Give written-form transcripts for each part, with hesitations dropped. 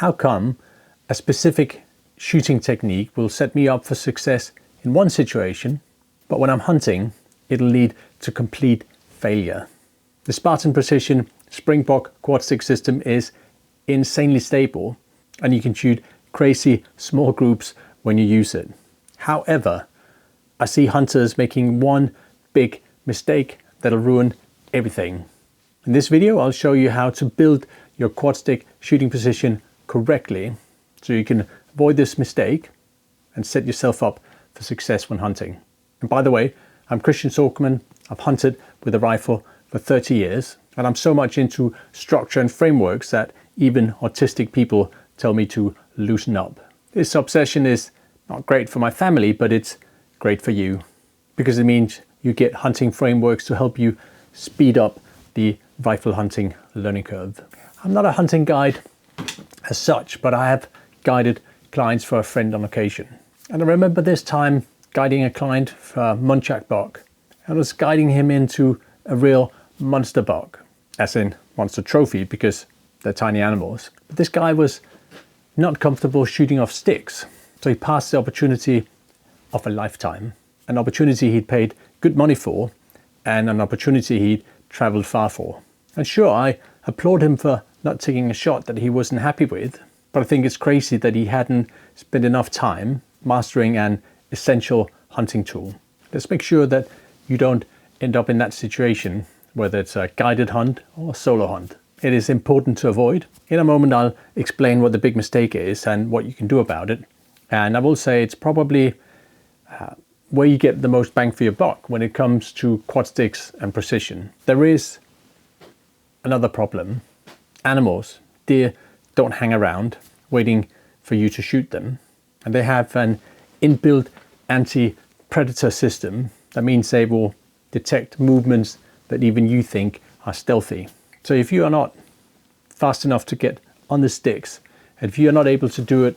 How come a specific shooting technique will set me up for success in one situation, but when I'm hunting, it'll lead to complete failure? The Spartan Precision Springbok quad stick system is insanely stable, and you can shoot crazy small groups when you use it. However, I see hunters making one big mistake that'll ruin everything. In this video, I'll show you how to build your quad stick shooting position correctly so you can avoid this mistake and set yourself up for success when hunting. And by the way, I'm Christian Sorkman. I've hunted with a rifle for 30 years, and I'm so much into structure and frameworks that even autistic people tell me to loosen up. This obsession is not great for my family, but it's great for you because it means you get hunting frameworks to help you speed up the rifle hunting learning curve. I'm not a hunting guide as such, but I have guided clients for a friend on occasion. And I remember this time guiding a client for a muntjac buck. I was guiding him into a real monster buck, as in monster trophy, because they're tiny animals. But this guy was not comfortable shooting off sticks, so he passed the opportunity of a lifetime, an opportunity he'd paid good money for, and an opportunity he'd traveled far for. And sure, I applaud him for not taking a shot that he wasn't happy with, but I think it's crazy that he hadn't spent enough time mastering an essential hunting tool. Let's make sure that you don't end up in that situation, whether it's a guided hunt or a solo hunt. It is important to avoid. In a moment, I'll explain what the big mistake is and what you can do about it. And I will say it's probably where you get the most bang for your buck when it comes to quad sticks and precision. There is another problem. Animals, deer, don't hang around waiting for you to shoot them. And they have an inbuilt anti-predator system. That means they will detect movements that even you think are stealthy. So if you are not fast enough to get on the sticks, and if you are not able to do it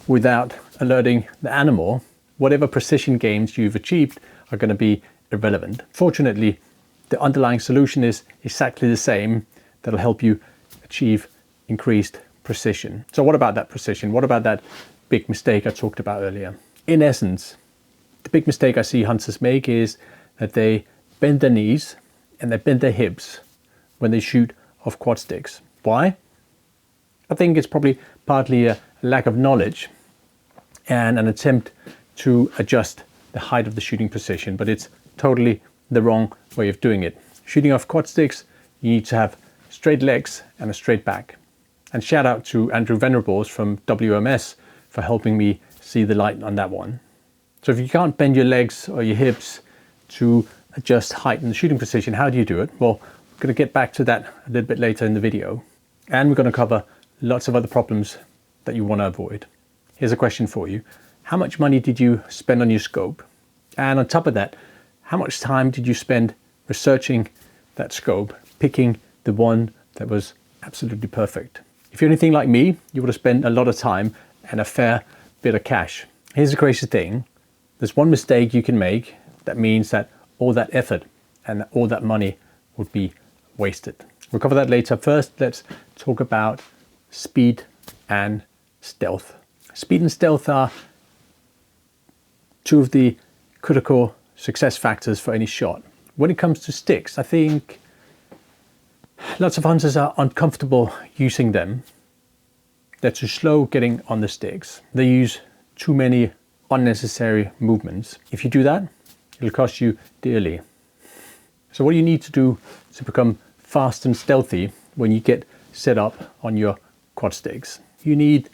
without alerting the animal, whatever precision gains you've achieved are going to be irrelevant. Fortunately, the underlying solution is exactly the same that'll help you achieve increased precision. So what about that precision? What about that big mistake I talked about earlier? In essence, the big mistake I see hunters make is that they bend their knees and they bend their hips when they shoot off quad sticks. Why? I think it's probably partly a lack of knowledge and an attempt to adjust the height of the shooting position, but it's totally the wrong way of doing it. Shooting off quad sticks, you need to have straight legs and a straight back. And shout out to Andrew Venerables from WMS for helping me see the light on that one. So if you can't bend your legs or your hips to adjust height in the shooting position, how do you do it? Well, we're going to get back to that a little bit later in the video. And we're going to cover lots of other problems that you want to avoid. Here's a question for you. How much money did you spend on your scope? And on top of that, how much time did you spend researching that scope, picking the one that was absolutely perfect? If you're anything like me, you would have spent a lot of time and a fair bit of cash. Here's the crazy thing. There's one mistake you can make that means that all that effort and all that money would be wasted. We'll cover that later. First, let's talk about speed and stealth. Speed and stealth are two of the critical success factors for any shot. When it comes to sticks, I think lots of hunters are uncomfortable using them. They're too slow getting on the sticks. They use too many unnecessary movements. If you do that, it'll cost you dearly. So what you need to do to become fast and stealthy when you get set up on your quad sticks, you need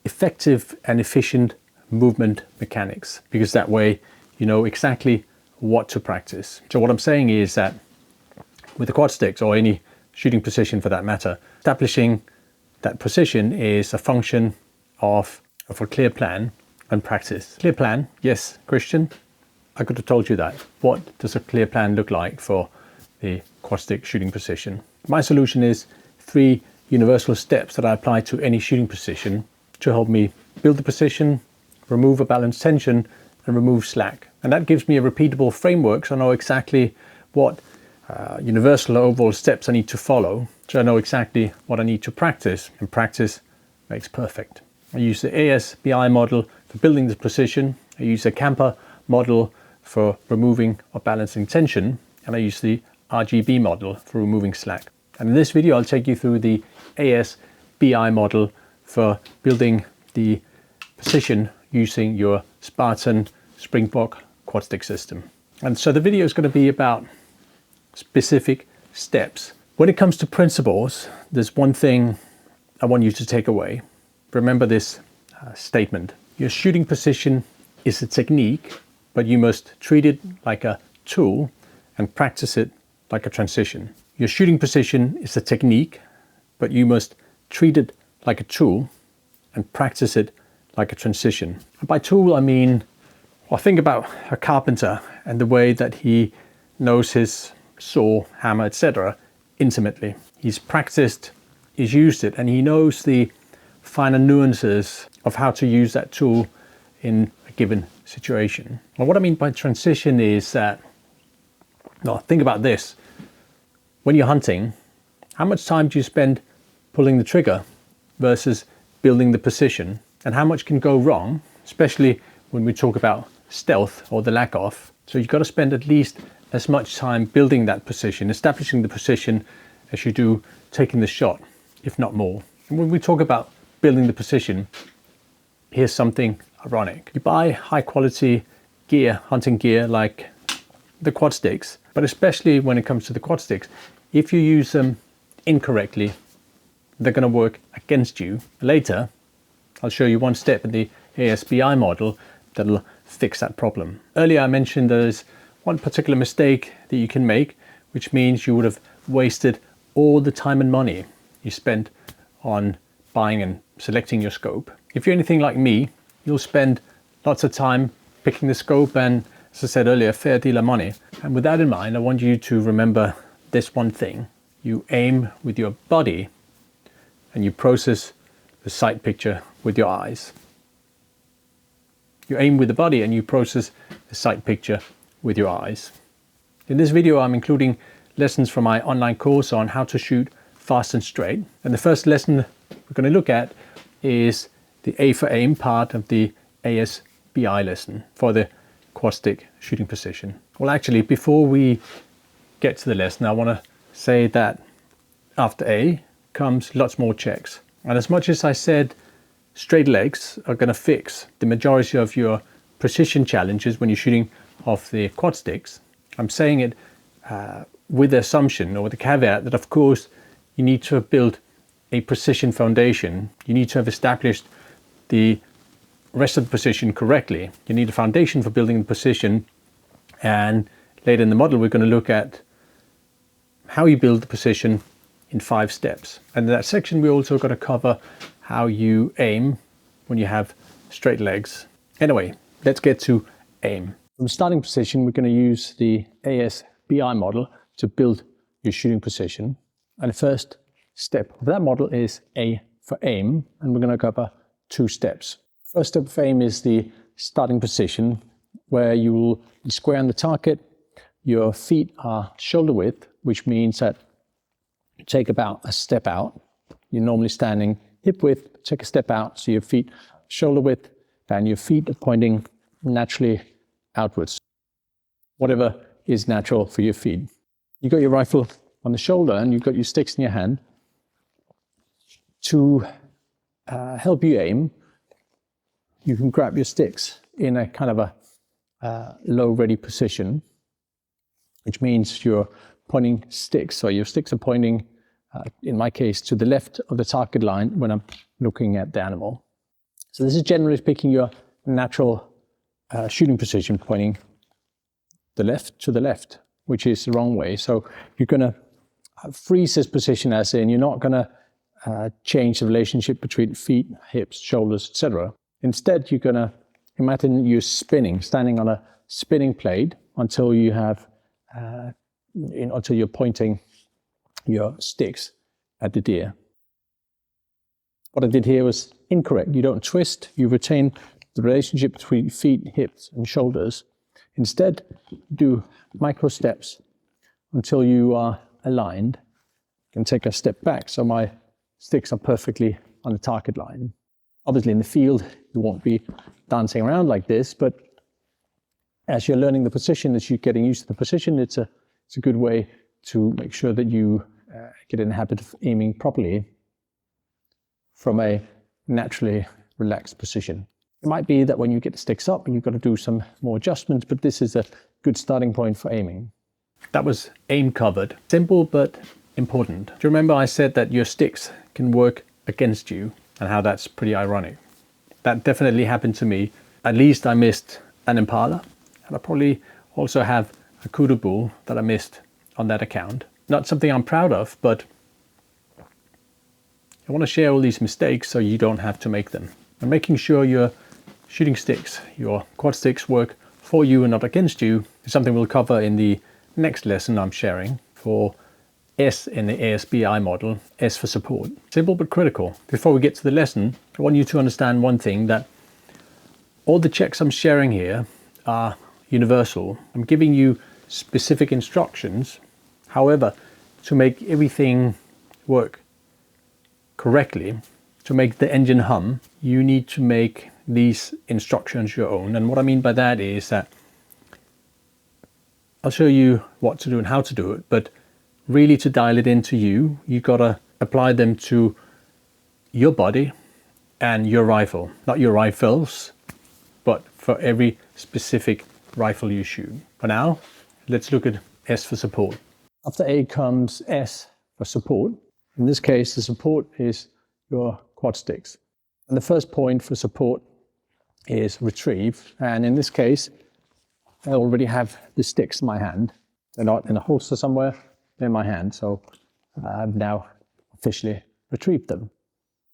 effective and efficient movement mechanics, because that way you know exactly what to practice. So what I'm saying is that with the quad sticks, or any shooting position for that matter, establishing that position is a function of a clear plan and practice. Clear plan, yes, Christian, I could have told you that. What does a clear plan look like for the quad stick shooting position? My solution is 3 universal steps that I apply to any shooting position to help me build the position, remove a balanced tension, and remove slack. And that gives me a repeatable framework, so I know exactly what universal or overall steps I need to follow So I know exactly what I need to practice, and practice makes perfect. I use the ASBI model for building the precision. I use the camper model for removing or balancing tension, and I use the RGB model for removing slack. And in this video, I'll take you through the ASBI model for building the precision using your Spartan Springbok quad stick system. And so the video is going to be about specific steps. When it comes to principles, there's one thing I want you to take away. Remember this statement. Your shooting precision is a technique, but you must treat it like a tool and practice it like a transition. Your shooting precision is a technique, but you must treat it like a tool and practice it like a transition. And by tool, I mean, well, think about a carpenter and the way that he knows his saw, hammer, etc. intimately. He's practiced, he's used it, and he knows the finer nuances of how to use that tool in a given situation. Well, what I mean by transition is that, well, think about this. When you're hunting, how much time do you spend pulling the trigger versus building the precision? And how much can go wrong, especially when we talk about stealth or the lack of. So you've got to spend at least as much time building that precision, establishing the precision, as you do taking the shot, if not more. And when we talk about building the precision, here's something ironic. You buy high quality gear, hunting gear like the quad sticks, but especially when it comes to the quad sticks, if you use them incorrectly, they're going to work against you. Later, I'll show you one step in the ASBI model that'll fix that problem. Earlier I mentioned there's one particular mistake that you can make, which means you would have wasted all the time and money you spent on buying and selecting your scope. If you're anything like me, you'll spend lots of time picking the scope and, as I said earlier, a fair deal of money. And with that in mind, I want you to remember this one thing. You aim with your body and you process the sight picture with your eyes. You aim with the body and you process the sight picture with your eyes. In this video, I'm including lessons from my online course on how to shoot fast and straight. And the first lesson we're going to look at is the A for aim part of the ASBI lesson for the quad stick shooting precision. Well, actually, before we get to the lesson, I want to say that after A comes lots more checks. And as much as I said straight legs are going to fix the majority of your precision challenges when you're shooting off the quad sticks, I'm saying it with the assumption or with the caveat that, of course, you need to have built a precision foundation. You need to have established the rest of the precision correctly. You need a foundation for building the precision, and later in the model we're going to look at how you build the precision in 5 steps. And in that section we're also going to cover how you aim when you have straight legs. Anyway, let's get to aim. From the starting position, we're going to use the ASBI model to build your shooting precision. And the first step of that model is A for aim, and we're going to cover 2 steps. First step of aim is the starting position, where you will be square on the target. Your feet are shoulder width, which means that you take about a step out. You're normally standing hip width, take a step out, so your feet shoulder width, and your feet are pointing naturally outwards. Whatever is natural for your feet. You got your rifle on the shoulder and you've got your sticks in your hand. To help you aim, you can grab your sticks in a kind of a low ready position, which means you're pointing sticks, so your sticks are pointing in my case, to the left of the target line when I'm looking at the animal. So this is generally speaking your natural shooting position, pointing the left to the left, which is the wrong way. So you're going to freeze this position, as in you're not going to change the relationship between feet, hips, shoulders, etc. Instead, you're going to imagine you spinning, standing on a spinning plate until you have, until you're pointing your sticks at the deer. What I did here was incorrect. You don't twist, you retain the relationship between feet, hips, and shoulders. Instead, do micro steps until you are aligned. and take a step back so my sticks are perfectly on the target line. Obviously in the field, you won't be dancing around like this, but as you're learning the position, as you're getting used to the position, it's a good way to make sure that you get in the habit of aiming properly from a naturally relaxed position. It might be that when you get the sticks up, you've got to do some more adjustments, but this is a good starting point for aiming. That was aim covered. Simple but important. Do you remember I said that your sticks can work against you and how that's pretty ironic? That definitely happened to me. At least I missed an impala, and I probably also have a kudu bull that I missed on that account. Not something I'm proud of, but I want to share all these mistakes so you don't have to make them. And making sure your shooting sticks, your quad sticks, work for you and not against you is something we'll cover in the next lesson I'm sharing for S in the ASBI model, S for support. Simple but critical. Before we get to the lesson, I want you to understand one thing, that all the checks I'm sharing here are universal. I'm giving you specific instructions. However, to make everything work correctly, to make the engine hum, you need to make these instructions your own. And what I mean by that is that I'll show you what to do and how to do it, but really to dial it into you, you've got to apply them to your body and your rifle. Not your rifles, but for every specific rifle you shoot. For now, let's look at S for support. After A comes S for support. In this case, the support is your quad sticks. And the first point for support is retrieve. And in this case, I already have the sticks in my hand. They're not in a holster somewhere, they're in my hand. So I've now officially retrieved them.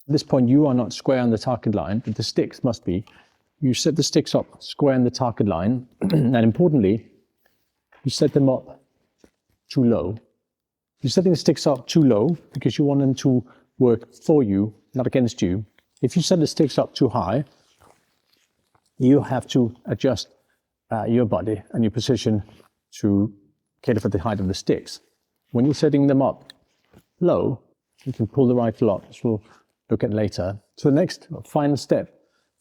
At this point, you are not square on the target line, but the sticks must be. You set the sticks up square on the target line, and importantly, you set them up too low. You're setting the sticks up too low because you want them to work for you, not against you. If you set the sticks up too high, you have to adjust your body and your position to cater for the height of the sticks. When you're setting them up low, you can pull the rifle up, which we'll look at later. So the next final step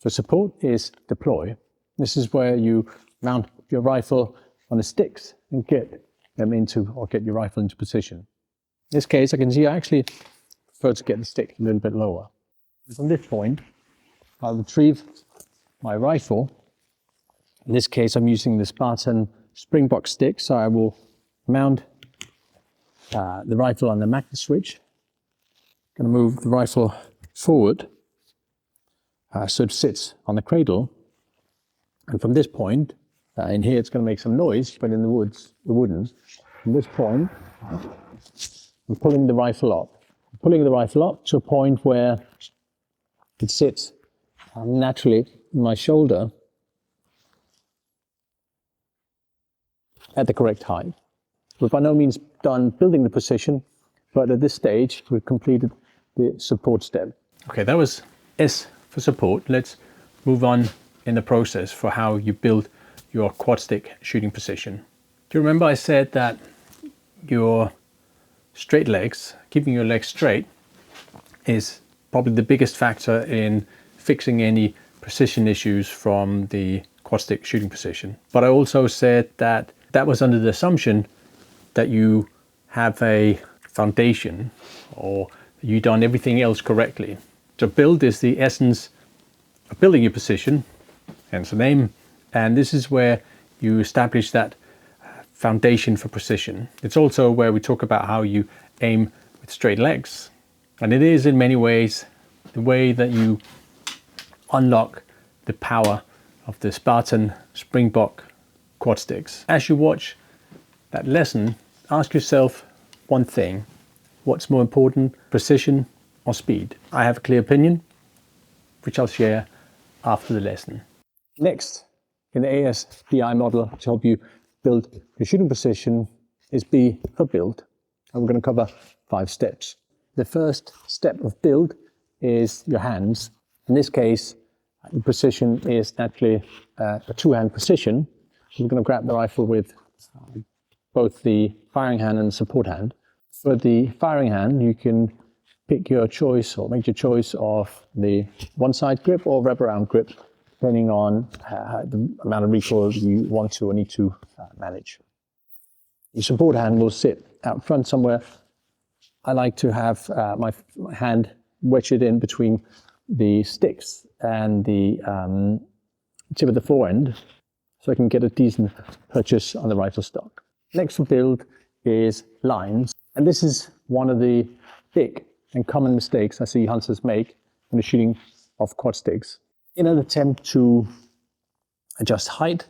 for support is deploy. This is where you mount your rifle on the sticks and get them into, or get your rifle into position. In this case, I can see I actually prefer to get the stick a little bit lower. And from this point, I'll retrieve my rifle. In this case, I'm using the Spartan Springbox stick, so I will mount the rifle on the magnet switch. I'm going to move the rifle forward so it sits on the cradle. And from this point, in here it's going to make some noise, but in the woods, it wouldn't. From this point, I'm pulling the rifle up. I'm pulling the rifle up to a point where it sits naturally in my shoulder at the correct height. We're by no means done building the position, but at this stage, we've completed the support step. Okay, that was S for support. Let's move on in the process for how you build your quad stick shooting position. Do you remember I said that your straight legs, keeping your legs straight, is probably the biggest factor in fixing any precision issues from the quad stick shooting position. But I also said that that was under the assumption that you have a foundation or you've done everything else correctly. So build is the essence of building your position, hence the name, and this is where you establish that foundation for precision. It's also where we talk about how you aim with straight legs, and it is in many ways the way that you unlock the power of the Spartan Springbox quad sticks. As you watch that lesson, ask yourself one thing: what's more important, precision or speed? I have a clear opinion, which I'll share after the lesson. Next, in the ASBI model, to help you build your shooting position, is B for build. And we're going to cover 5 steps. The first step of build is your hands. In this case, the position is naturally a two-hand position. We're going to grab the rifle with both the firing hand and the support hand. For the firing hand, you can pick your choice or make your choice of the one-side grip or wraparound grip, depending on the amount of recoil you want to or need to manage. Your support hand will sit out front somewhere. I like to have my hand wedged in between the sticks and the tip of the forend, so I can get a decent purchase on the rifle stock. Next for build is lines, and this is one of the big and common mistakes I see hunters make when they're shooting off quad sticks. In an attempt to adjust height,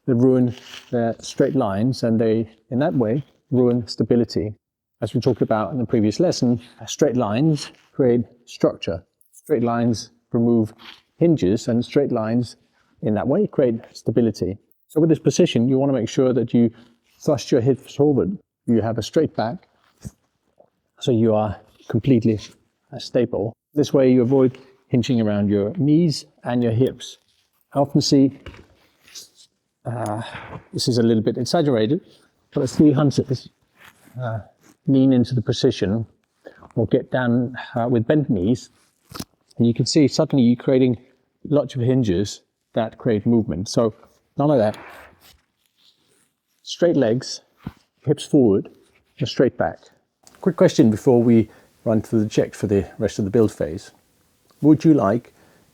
they ruin their straight lines, and they, in that way, ruin stability. As we talked about in the previous lesson, straight lines create structure. Straight lines remove hinges, and straight lines in that way create stability. So with this position, you want to make sure that you thrust your hips forward. You have a straight back, so you are completely stable. This way you avoid hinging around your knees and your hips. I often see, this is a little bit exaggerated, but I see hunters lean into the position or get down with bent knees, and you can see suddenly you're creating lots of hinges that create movement. So none of that. Straight legs, hips forward, and straight back. Quick question before we run through the checks for the rest of the build phase. Would you like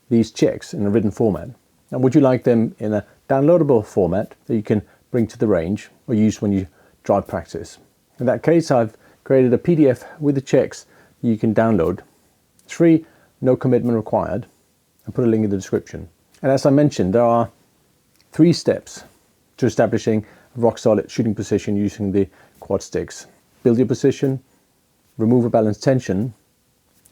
these checks in a written format? And would you like them in a downloadable format that you can bring to the range or use when you drive practice? In that case, I've created a PDF with the checks you can download. It's free, no commitment required. I'll put a link in the description. And as I mentioned, there are 3 steps to establishing a rock solid shooting position using the quad sticks. Build your position, remove a balanced tension,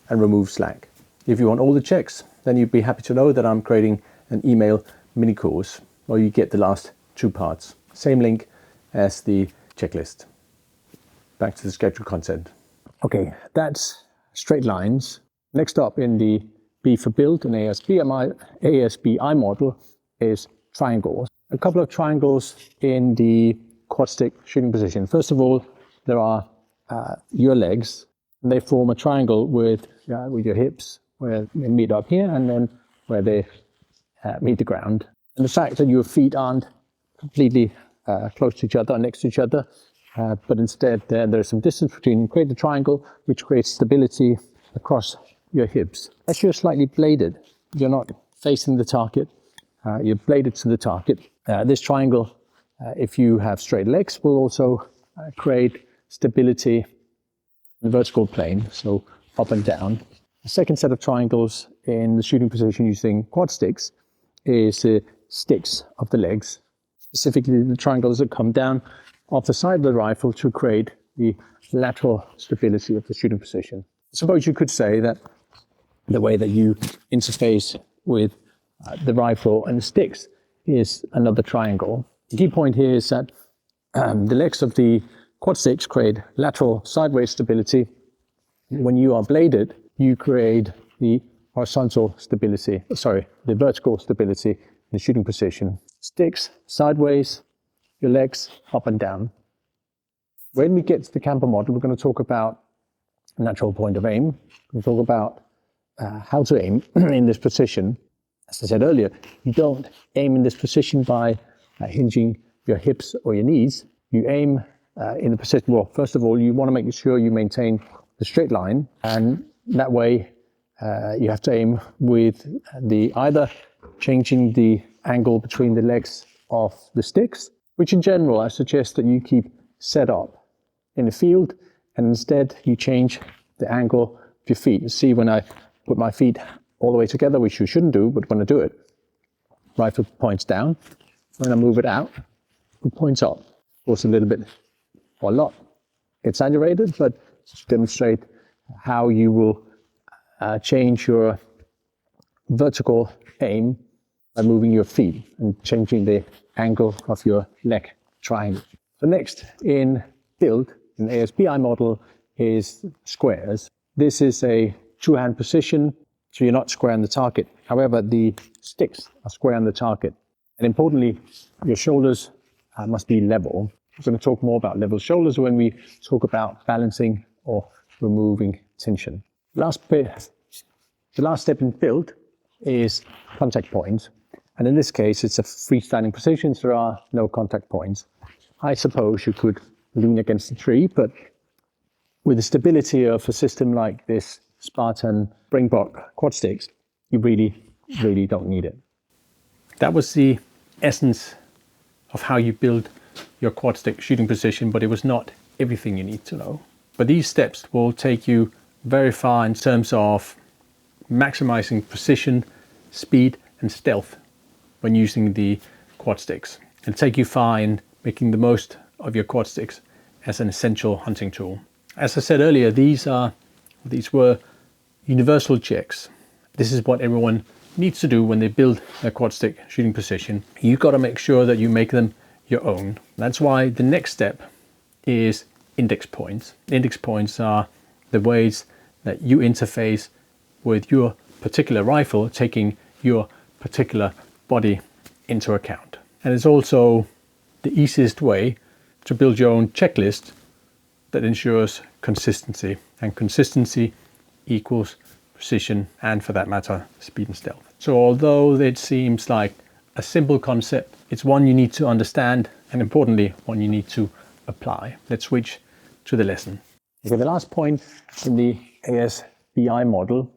and remove slack. If you want all the checks, then you'd be happy to know that I'm creating an email mini course where you get the last 2 parts. Same link as the checklist. Back to the scheduled content. Okay, that's straight lines. Next up in the B for build and ASBI model is triangles. A couple of triangles in the quad stick shooting position. First of all, there are your legs, and they form a triangle with your hips, where they meet up here, and then where they meet the ground. And the fact that your feet aren't completely close to each other, next to each other, but instead there's some distance between them, create a triangle which creates stability across your hips. As you're slightly bladed, you're not facing the target, you're bladed to the target. This triangle, if you have straight legs, will also create stability in the vertical plane, so up and down. The second set of triangles in the shooting position using quad sticks is the sticks of the legs, specifically the triangles that come down off the side of the rifle to create the lateral stability of the shooting position. Suppose you could say that the way that you interface with the rifle and the sticks is another triangle. The key point here is that the legs of the quad sticks create lateral sideways stability. When you are bladed, you create the horizontal stability, the vertical stability in the shooting position. Sticks sideways, your legs up and down. When we get to the camper model, we're going to talk about natural point of aim. We'll talk about how to aim in this position. As I said earlier, you don't aim in this position by hinging your hips or your knees. You aim in the position, well, first of all, you want to make sure you maintain the straight line, and that way you have to aim with either changing the angle between the legs of the sticks, which in general I suggest that you keep set up in the field, and instead you change the angle of your feet. You see, when I put my feet all the way together, which you shouldn't do, but when I do it, rifle points down. When I move it out, it points up. Of course, a little bit, or a lot, exaggerated, but to demonstrate how you will change your vertical aim by moving your feet and changing the angle of your leg triangle. So next in build, in the ASBI model, is squares. This is a two-hand position, so you're not square on the target. However, the sticks are square on the target. And importantly, your shoulders must be level. We're going to talk more about level shoulders when we talk about balancing or removing tension. The last step in build is contact points. And in this case, it's a freestanding position, so there are no contact points. I suppose you could lean against the tree, but with the stability of a system like this Spartan Springbok quad sticks, you really don't need it. That was the essence of how you build your quad stick shooting position, but it was not everything you need to know. But these steps will take you very far in terms of maximizing precision, speed, and stealth when using the quad sticks, and take you far in making the most of your quad sticks as an essential hunting tool. As I said earlier, these were universal checks. This is what everyone needs to do when they build their quad stick shooting position. You've got to make sure that you make them your own. That's why the next step is index points. Index points are the ways that you interface with your particular rifle, taking your particular body into account. And it's also the easiest way to build your own checklist that ensures consistency. And consistency equals precision, and for that matter, speed and stealth. So although it seems like a simple concept, it's one you need to understand, and importantly, one you need to apply. Let's switch to the lesson. Okay, the last point in the ASBI model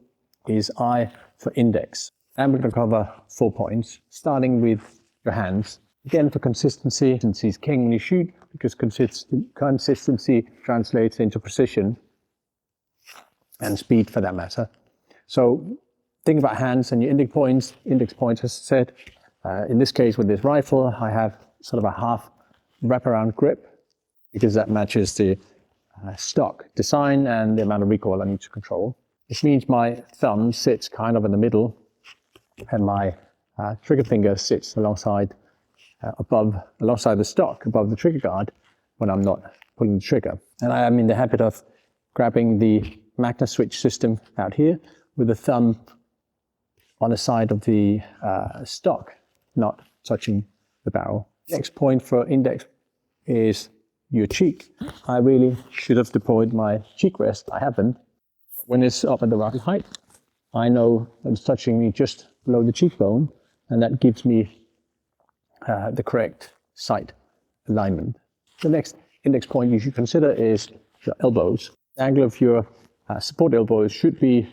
is I for index. I'm going to cover 4 points, starting with your hands. Again, for consistency, consistency is king when you shoot, because consistency translates into precision and speed for that matter. So think about hands and your index points. Index points, as I said, in this case with this rifle, I have sort of a half wraparound grip, because that matches the stock design and the amount of recoil I need to control. This means my thumb sits kind of in the middle, and my trigger finger sits alongside the stock, above the trigger guard, when I'm not pulling the trigger. And I am in the habit of grabbing the Magna switch system out here with the thumb on the side of the stock, not touching the barrel. Next point for index is your cheek. I really should have deployed my cheek rest. I haven't. When it's up at the right height, I know that it's touching me just below the cheekbone, and that gives me the correct sight alignment. The next index point you should consider is your elbows. The angle of your support elbows should be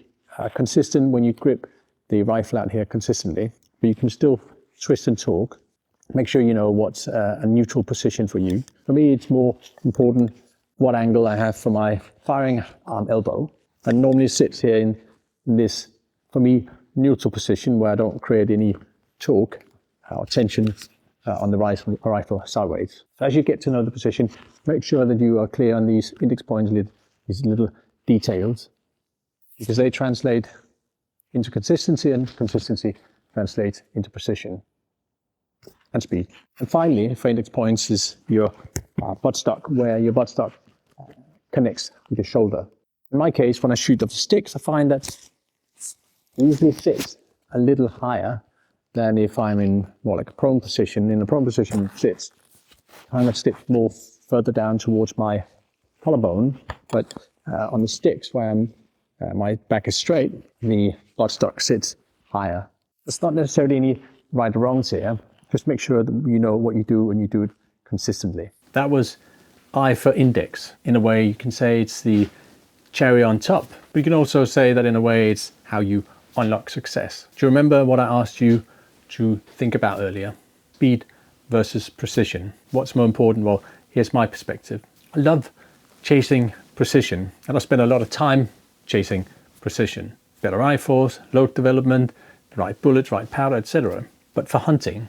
consistent when you grip the rifle out here consistently, but you can still twist and torque. Make sure you know what's a neutral position for you. For me, it's more important what angle I have for my firing arm elbow. And normally sits here in this, for me, neutral position where I don't create any torque or tension on the rifle sideways. So as you get to know the position, make sure that you are clear on these index points, these little details, because they translate into consistency, and consistency translates into precision and speed. And finally, for index points is your buttstock, where your buttstock connects with your shoulder. In my case, when I shoot off the sticks, I find that it usually sits a little higher than if I'm in more like a prone position. In the prone position, it sits more further down towards my collarbone, but on the sticks where my back is straight, the buttstock sits higher. There's not necessarily any right or wrongs here. Just make sure that you know what you do and you do it consistently. That was I for index. In a way, you can say it's the cherry on top, but you can also say that in a way it's how you unlock success. Do you remember what I asked you to think about earlier? Speed versus precision. What's more important? Well, here's my perspective. I love chasing precision, and I spend a lot of time chasing precision. Better rifles, load development, the right bullets, right powder, etc. But for hunting,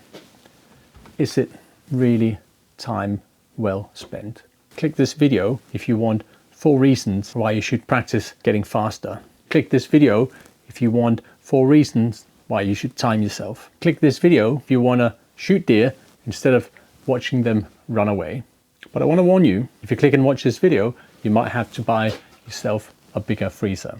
is it really time well spent? Click this video if you want 4 reasons why you should practice getting faster. Click this video if you want 4 reasons why you should time yourself. Click this video if you want to shoot deer instead of watching them run away. But I want to warn you, if you click and watch this video, you might have to buy yourself a bigger freezer.